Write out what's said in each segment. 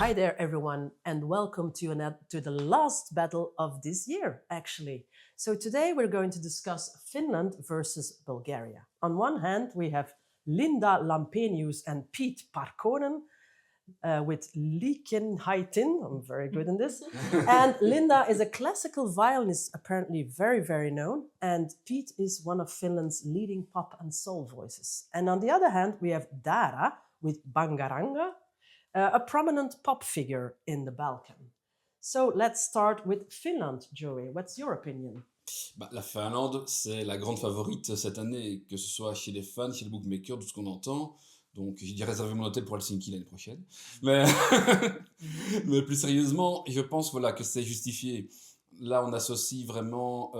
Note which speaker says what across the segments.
Speaker 1: Hi there, everyone, and welcome to the last battle of this year, actually. So today we're going to discuss Finland versus Bulgaria. On one hand, we have Linda Lampenius and Pete Parkkonen with Liikenhaitin. I'm very good in this. And Linda is a classical violinist, apparently very, very known. And Pete is one of Finland's leading pop and soul voices. And on the other hand, we have Dara with Bangaranga, a prominent pop figure in the Balkan. So let's start with Finland, Joey. What's your opinion?
Speaker 2: La Finlande, c'est la grande favorite cette année, que ce soit chez les fans, chez les bookmakers, tout ce qu'on entend. Donc, j'ai dû réserver mon hôtel pour Helsinki l'année prochaine. Mais, mais plus sérieusement, je pense que c'est justifié. Là, on associe vraiment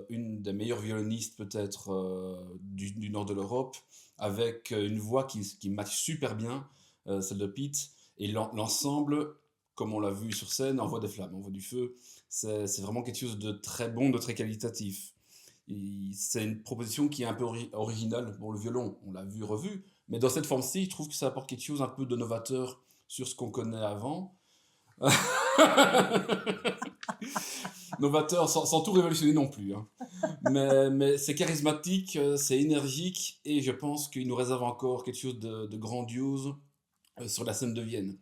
Speaker 2: une des meilleures violonistes peut-être du nord de l'Europe, avec une voix qui match super bien, celle de Pete. Et l'ensemble, comme on l'a vu sur scène, envoie des flammes, envoie du feu. C'est vraiment quelque chose de très bon, de très qualitatif. C'est une proposition qui est un peu originale pour le violon. On l'a vu, revu. Mais dans cette forme-ci, je trouve que ça apporte quelque chose un peu de novateur sur ce qu'on connaît avant. Novateur sans tout révolutionner non plus. Hein. Mais c'est charismatique, c'est énergique, et je pense qu'il nous réserve encore quelque chose de grandiose sur la scène de Vienne.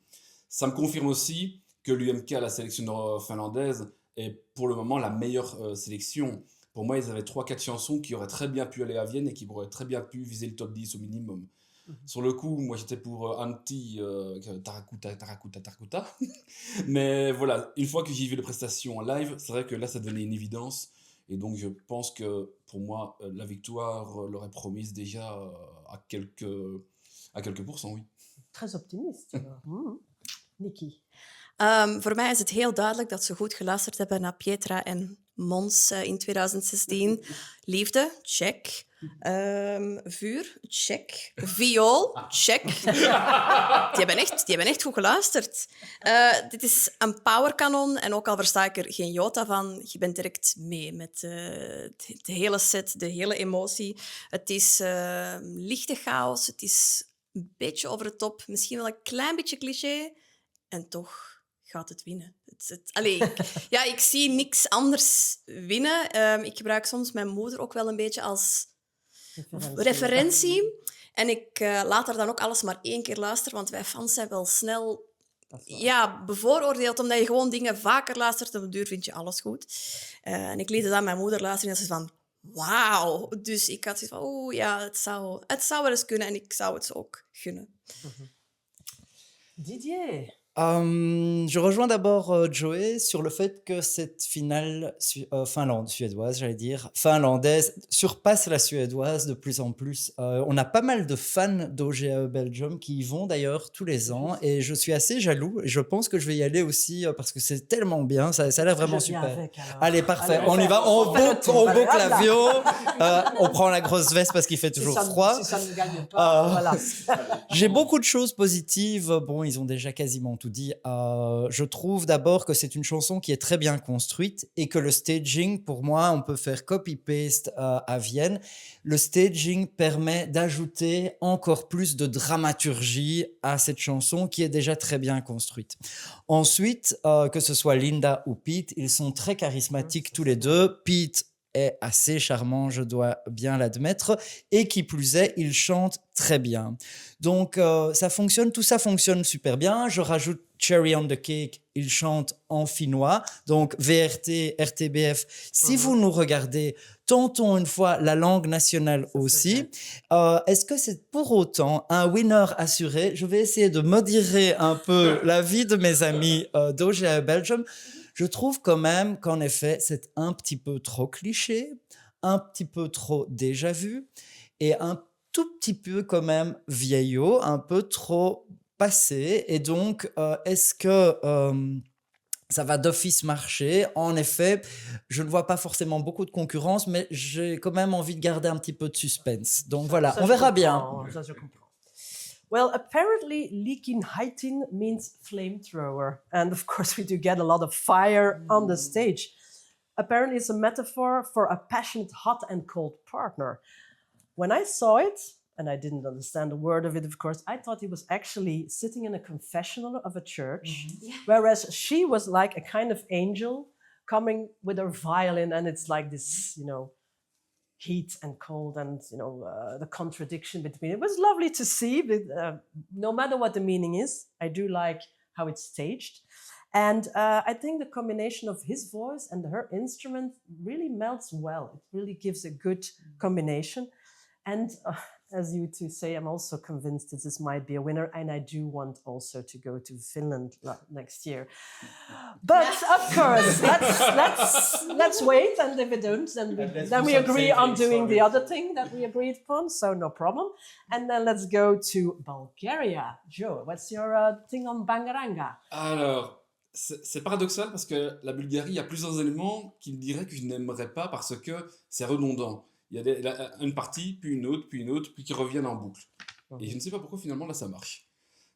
Speaker 2: Ça me confirme aussi que l'UMK, la sélection finlandaise, est pour le moment la meilleure sélection. Pour moi, ils avaient 3-4 chansons qui auraient très bien pu aller à Vienne et qui auraient très bien pu viser le top 10 au minimum. Sur le coup, moi j'étais pour Antti Tarakuta. Mais voilà, une fois que j'ai vu les prestations en live, c'est vrai que là ça devenait une évidence. Et donc je pense que pour moi, la victoire l'aurait promise déjà à quelques pourcents, oui.
Speaker 1: Très optimist. Nikki.
Speaker 3: Voor mij is het heel duidelijk dat ze goed geluisterd hebben naar Pietra en Mons in 2016. Liefde, check. Vuur, check. Viool, check. Die hebben echt goed geluisterd. Dit is een powerkanon en ook al versta ik er geen jota van, je bent direct mee met de hele set, de hele emotie. Het is lichte chaos, het is een beetje over de top, misschien wel een klein beetje cliché en toch gaat het winnen. Ik zie niks anders winnen. Ik gebruik soms mijn moeder ook wel een beetje als referentie. En ik laat haar dan ook alles maar 1 keer luisteren, want wij fans zijn wel snel bevooroordeeld, omdat je gewoon dingen vaker luistert en op de duur vind je alles goed. En ik liet het aan mijn moeder luisteren en ze van wauw. Dus ik had zoiets van het zou wel eens kunnen en ik zou het ze ook gunnen.
Speaker 1: Didier.
Speaker 4: Je rejoins d'abord Joey sur le fait que cette finale suédoise, finlandaise, surpasse la suédoise de plus en plus. On a pas mal de fans d'OGAE Belgium qui y vont d'ailleurs tous les ans et je suis assez jaloux. Je pense que je vais y aller aussi parce que c'est tellement bien, ça a l'air vraiment super. Allez, parfait, on y va, on boucle l'avion, on prend la grosse veste parce qu'il fait toujours froid.
Speaker 1: Si ça ne gagne pas, voilà.
Speaker 4: J'ai beaucoup de choses positives. Bon, ils ont déjà quasiment tout dit. Je trouve d'abord que c'est une chanson qui est très bien construite et que le staging, pour moi, on peut faire copy-paste à Vienne. Le staging permet d'ajouter encore plus de dramaturgie à cette chanson qui est déjà très bien construite. Ensuite, que ce soit Linda ou Pete, ils sont très charismatiques tous les deux. Pete est assez charmant, je dois bien l'admettre, et qui plus est, il chante très bien. Donc, tout ça fonctionne super bien. Je rajoute Cherry on the Cake, il chante en finnois, donc VRT, RTBF. Si vous nous regardez, tentons une fois la langue nationale aussi. Est-ce que c'est pour autant un winner assuré? Je vais essayer de modérer un peu la vie de mes amis d'OGAE Belgium. Je trouve quand même qu'en effet, c'est un petit peu trop cliché, un petit peu trop déjà vu et un tout petit peu quand même vieillot, un peu trop passé. Et donc, est-ce que ça va d'office marcher? En effet, je ne vois pas forcément beaucoup de concurrence, mais j'ai quand même envie de garder un petit peu de suspense. Donc voilà, on verra bien.
Speaker 1: Ça, je comprends. Well, apparently Liikenhaitin means flamethrower. And of course we do get a lot of fire on the stage. Apparently it's a metaphor for a passionate hot and cold partner. When I saw it, and I didn't understand a word of it, of course. I thought he was actually sitting in a confessional of a church, whereas she was like a kind of angel coming with her violin, and it's like this, heat and cold, and the contradiction between it was lovely to see. But no matter what the meaning is, I do like how it's staged. And I think the combination of his voice and her instrument really melts well. It really gives a good combination. And as you two say, I'm also convinced that this might be a winner. And I do want also to go to Finland next year. But of course, let's wait. And if we don't, then we agree on doing the other thing that we agreed upon. So no problem. And then let's go to Bulgaria. Joe, what's your thing on Bangaranga?
Speaker 2: Alors, c'est paradoxal parce que la Bulgarie, il y a plusieurs éléments qui me diraient que je n'aimerais pas parce que c'est redondant. Il y a une partie, puis une autre, puis qui reviennent en boucle. Et je ne sais pas pourquoi finalement là ça marche.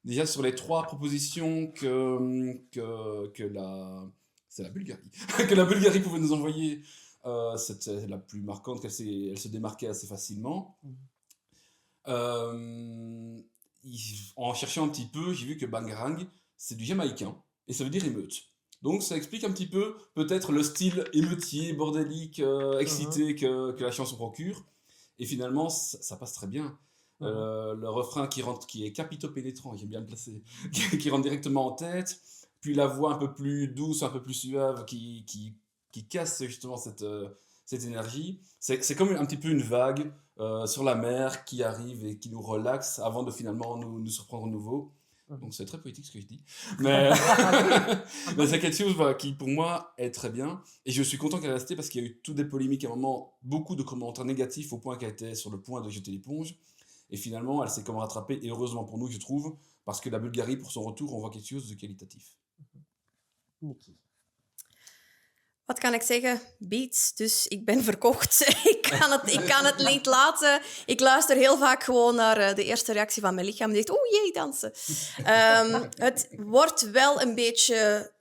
Speaker 2: Déjà sur les 3 propositions c'est la Bulgarie, que la Bulgarie pouvait nous envoyer, c'était la plus marquante, elle se démarquait assez facilement. En cherchant un petit peu, j'ai vu que Bangarang, c'est du jamaïcain. Et ça veut dire émeute. Donc ça explique un petit peu peut-être le style émeutier, bordélique, excité que la chanson procure. Et finalement, ça passe très bien. Le refrain qui est capitopénétrant, j'aime bien le placer, qui rentre directement en tête. Puis la voix un peu plus douce, un peu plus suave, qui casse justement cette énergie. C'est comme un petit peu une vague sur la mer qui arrive et qui nous relaxe avant de finalement nous surprendre à nouveau. Donc c'est très poétique ce que je dis, mais, mais c'est quelque chose qui pour moi est très bien, et je suis content qu'elle est restée parce qu'il y a eu toutes des polémiques à un moment, beaucoup de commentaires négatifs au point qu'elle était sur le point de jeter l'éponge, et finalement elle s'est comme rattrapée, et heureusement pour nous je trouve, parce que la Bulgarie pour son retour on voit quelque chose de qualitatif.
Speaker 1: Nikki.
Speaker 3: Wat kan ik zeggen? Beats, dus ik ben verkocht. ik kan het niet laten. Ik luister heel vaak gewoon naar de eerste reactie van mijn lichaam. Die zegt, oeh jee, dansen. Het wordt wel een beetje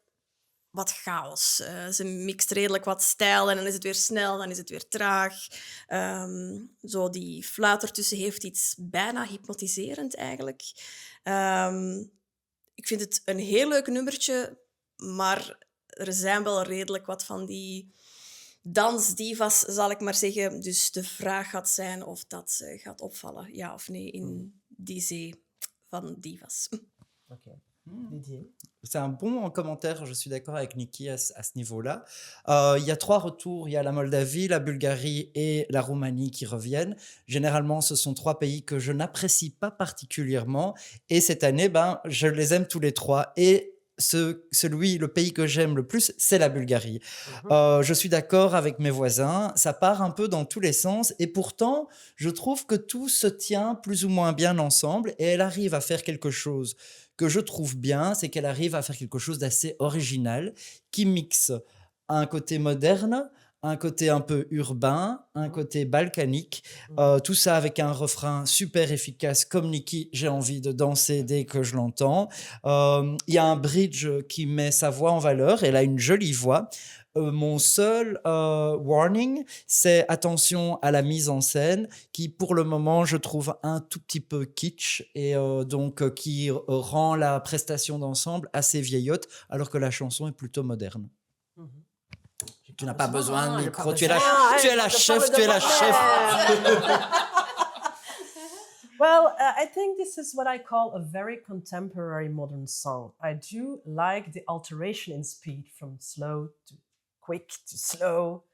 Speaker 3: wat chaos. Ze mixt redelijk wat stijl en dan is het weer snel, dan is het weer traag. Zo die fluit ertussen heeft iets bijna hypnotiserend eigenlijk. Ik vind het een heel leuk nummertje, maar er zijn wel redelijk wat van die dansdivas, zal ik maar zeggen. Dus de vraag gaat zijn of dat gaat opvallen, ja of nee, in die zee van divas.
Speaker 1: Ok. Didier.
Speaker 4: C'est un bon commentaire, je suis d'accord avec Nikki à ce niveau-là. Il y a 3 retours, il y a la Moldavie, la Bulgarie et la Roumanie qui reviennent. Généralement, ce sont 3 pays que je n'apprécie pas particulièrement. Et cette année, je les aime tous les 3. Et le pays que j'aime le plus, c'est la Bulgarie. Je suis d'accord avec mes voisins, ça part un peu dans tous les sens et pourtant, je trouve que tout se tient plus ou moins bien ensemble et elle arrive à faire quelque chose que je trouve bien, c'est qu'elle arrive à faire quelque chose d'assez original qui mixe un côté moderne, un côté un peu urbain, un côté balkanique, tout ça avec un refrain super efficace comme Nikki, j'ai envie de danser dès que je l'entends. Il y a un bridge qui met sa voix en valeur, elle a une jolie voix. Mon seul warning, c'est attention à la mise en scène qui pour le moment je trouve un tout petit peu kitsch et donc qui rend la prestation d'ensemble assez vieillotte alors que la chanson est plutôt moderne. Tu n'as pas besoin de micro, tu es la chef, tu es la chef.
Speaker 1: Well, I think this is what I call a very contemporary modern song. I do like the alteration in speed from slow to quick to slow.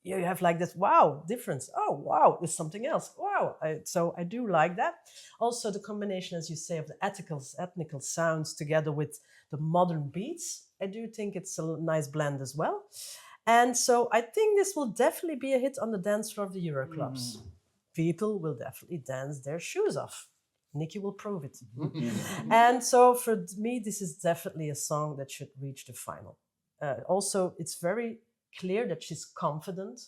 Speaker 1: You have like this, wow, difference. Oh, wow, there's something else. Wow. So I do like that. Also, the combination, as you say, of the ethnical sounds together with the modern beats. I do think it's a nice blend as well. And so I think this will definitely be a hit on the dance floor of the Euroclubs. People will definitely dance their shoes off. Nikki will prove it. And so for me, this is definitely a song that should reach the final. Also, it's very clear that she's confident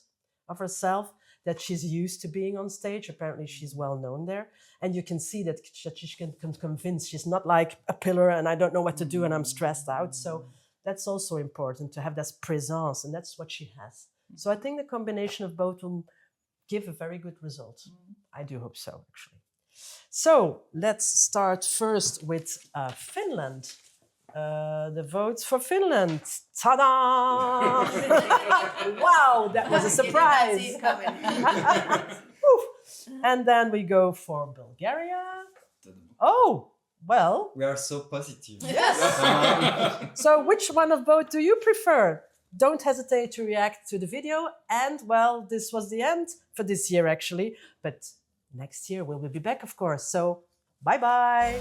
Speaker 1: of herself, that she's used to being on stage. Apparently, she's well known there. And you can see that she can convince. She's not like a pillar and I don't know what to do and I'm stressed out. So that's also important to have that presence, and that's what she has. So I think the combination of both will give a very good result. I do hope so, actually. So let's start first with Finland. The votes for Finland. Ta-da! Wow, that was a surprise. Whew. And then we go for Bulgaria. Oh, well.
Speaker 4: We are so positive.
Speaker 1: Yes. So which one of both do you prefer? Don't hesitate to react to the video. And well, this was the end for this year actually. But next year we will be back, of course. So bye-bye.